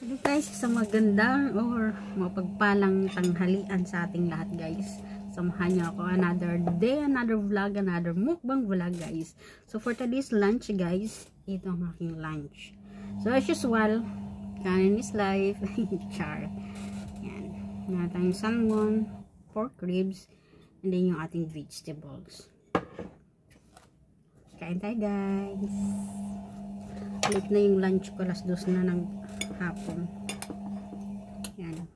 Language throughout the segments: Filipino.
Hello guys, isang magandang or mapagpalang tanghalian sa ating lahat guys. Samahan niyo ako another day, another vlog, another mukbang vlog guys. So for today's lunch guys, ito ang aking lunch. So as usual, kanin is life. Char. Yan. Meron tayong salmon, pork ribs, and then yung ating vegetables. Kain tayo guys. Late na yung lunch ko, alas 2 na ng hapon. Yan.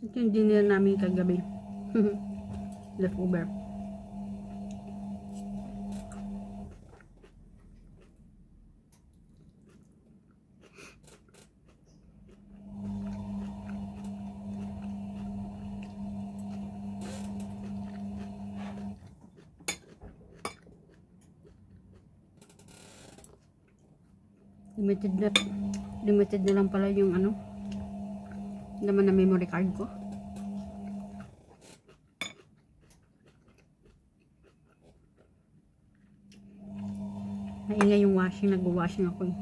Ito yung dinner namin kagabi. Leftover. Limited na lang pala yung ano naman na memory card ko. Maingay yung washing, nag-washing ako eh.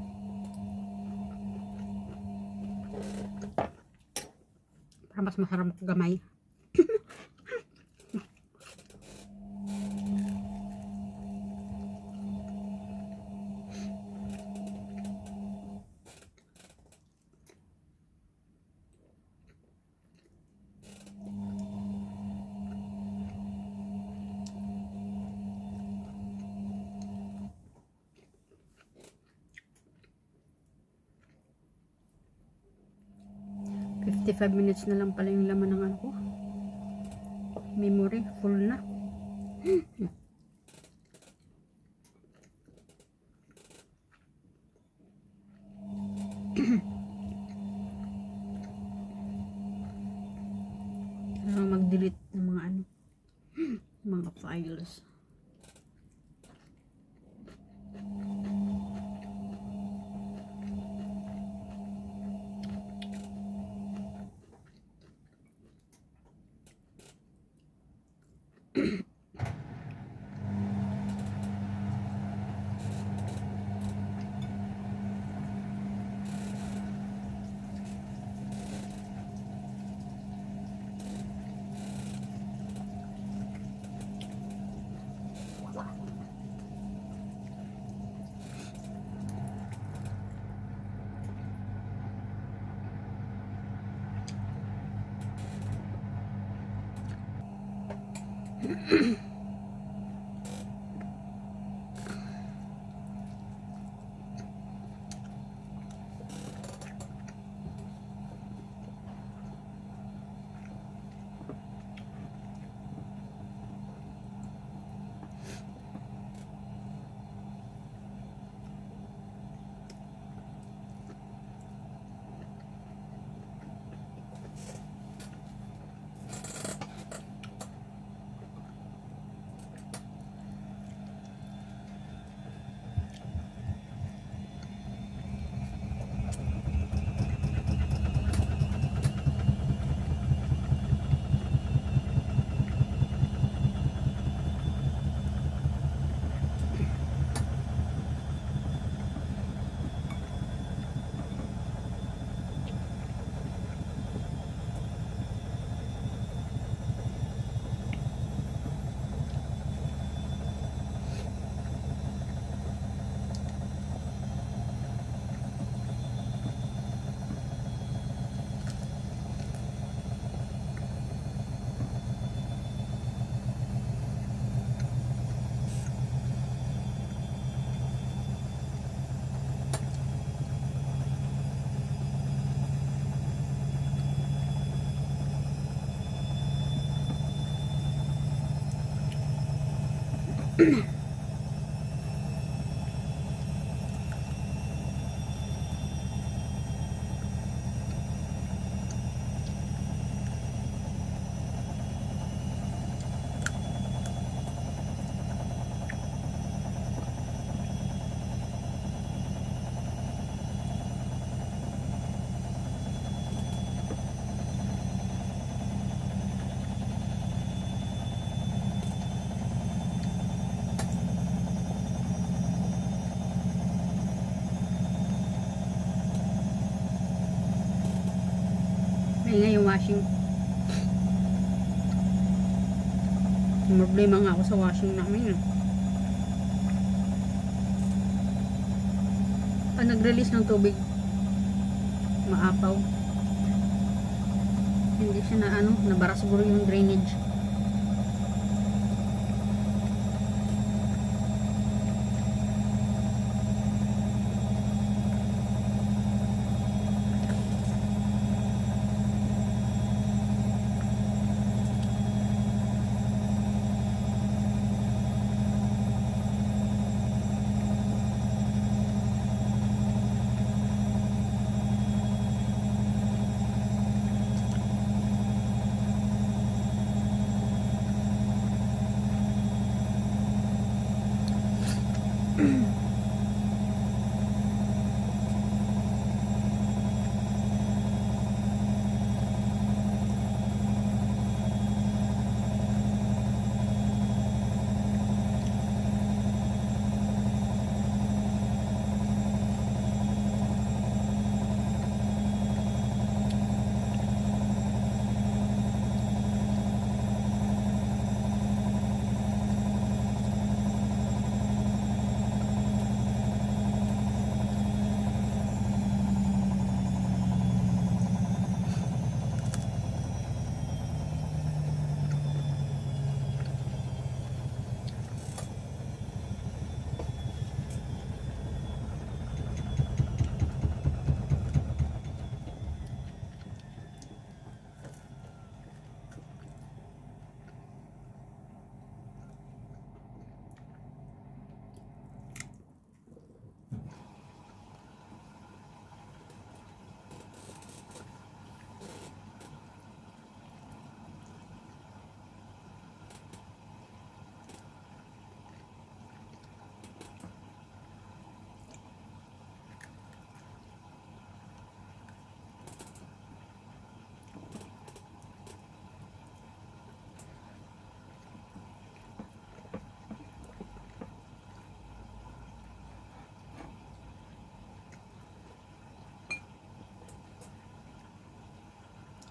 Para mas masarap gamay. 55 minutes na lang pala yung laman ng ano ko. Memory full na. Mag-delete ng mga ano, mga files. Ay yung washing. Problema nga ako sa washing namin. Nag-release ng tubig, maapaw. Hindi siya na nabara siguro yung drainage.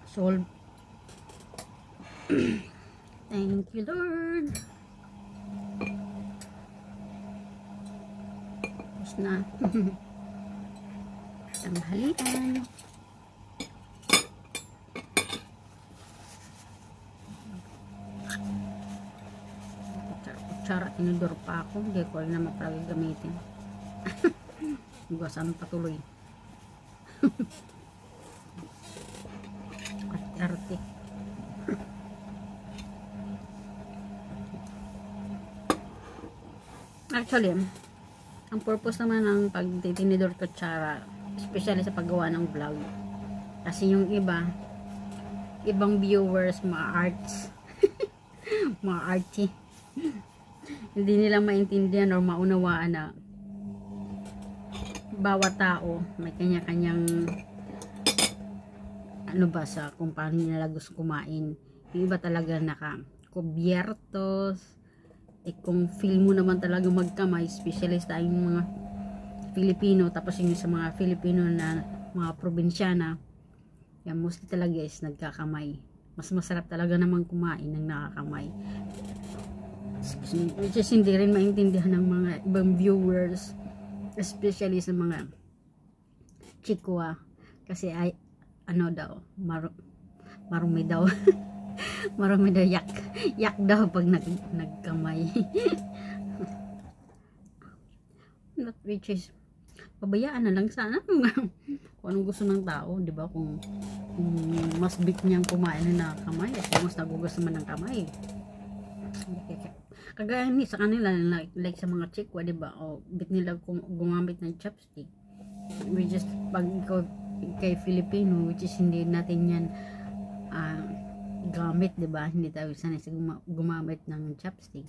Solve. Thank you, Lord. Tapos na. Tanghalian. Kutsara, tinidor pa ako. Hindi ko rin naman pala gamitin. Hugasan patuloy. Arte. Actually, ang purpose naman ng pagtitinidor kutsara, especially sa paggawa ng vlog, kasi yung ibang viewers, mga arts, mga arty, hindi nila maintindihan o maunawaan na bawat tao may kanya-kanyang sa kung paano nila gusto kumain. Yung iba talaga naka-kubyertos. Kung feel mo naman talaga magkamay, specialist tayong mga Filipino, tapos yung sa mga Filipino na mga probinsyana, yan mostly talaga is nagkakamay. Mas masarap talaga naman kumain ng nakakamay. Which is hindi rin maintindihan ng mga ibang viewers, especially sa mga chikwa, kasi ay daw, marumi daw. Marumi daw, yak daw pag nagkamay. Which is, pabayaan na lang sana kung anong gusto ng tao, di ba? Kung mas bit niyang kumain na kamay, at mas nagugas naman ng kamay. Kagaya ni sa kanila, like sa mga chikwa, di ba? O bit nila gumamit ng chopstick. We just, pag kay Filipino, which is hindi natin yan gamit, diba? Hindi tayo sanay sa gumamit ng chopstick.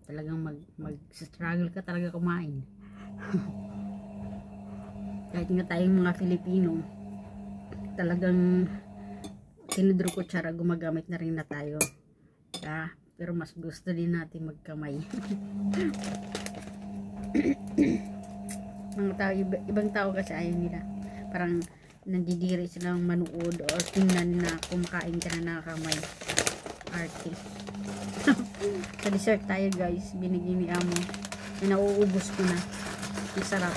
Talagang mag-struggle ka talaga kumain. Kahit nga tayong mga Filipino, talagang tinidor kutsara, gumagamit na rin na tayo. Pero mas gusto din natin magkamay. Mga tao, ibang tao kasi ayaw nila. Parang nandidiri silang manuod or tingnan na kumakain ka na nakakamay. Arte. Sa dessert tayo guys, binigyan ni amo. Nauubos ko na. Ang sarap.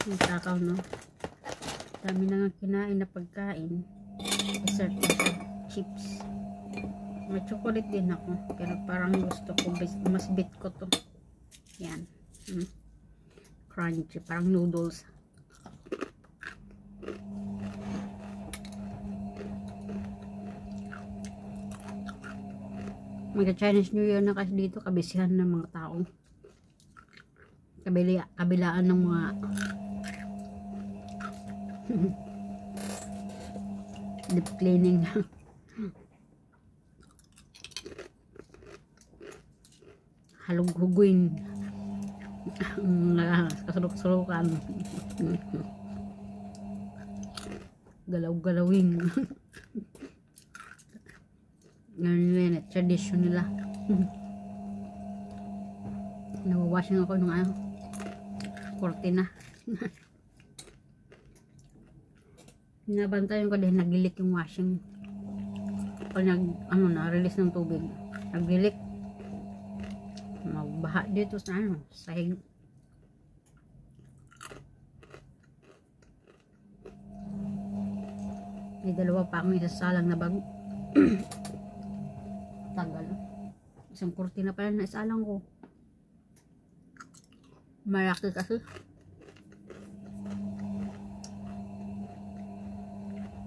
Ang takaw, no? Dami na nga kinain na pagkain. Dessert na siya. Chips. May chocolate din ako. Pero parang gusto ko, mas bit ko to. Yan. Crunchy. Parang noodles. Magka-Chinese New Year na kasi dito, kabisihan ng mga tao. Kabilaan ng mga deep cleaning. Halug-huguin. Kasulok-sulukan. Galaw-galawin. Ngayon yun, tradisyon nila. Nawawashing ako nung kortina. Binabantayan ko dahil nagilik yung washing. Pag na-release ng tubig, nagilik. Magbaha dito sa sahig. May dalawa pa akong isasalang na bago. Tagal. Isang kurtina pala na isalang ko. Malaki kasi.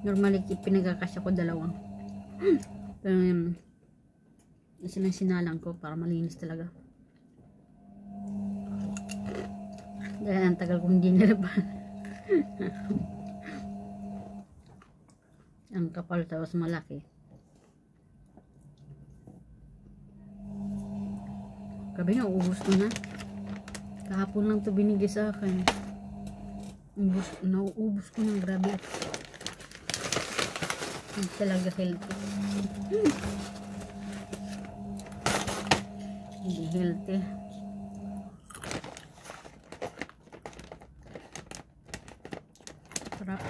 Normally pinagkakasya ko dalawang. Pero isa lang sinalang ko para malinis talaga. Dahil ang tagal kong hindi nalaban. Ang kapal tapos malaki. Kabi na, ubus ko na. Kahapon lang ito binigay sa akin. Nauubos ko na, grabe. Hindi talaga healthy. Hindi healthy. Sarap.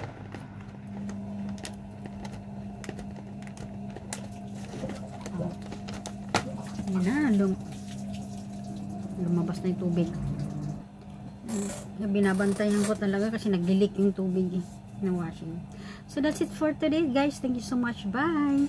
Yan na, lumabas na yung tubig. Binabantayan ko talaga kasi naglilik yung tubig ng washing. So that's it for today guys. Thank you so much. Bye.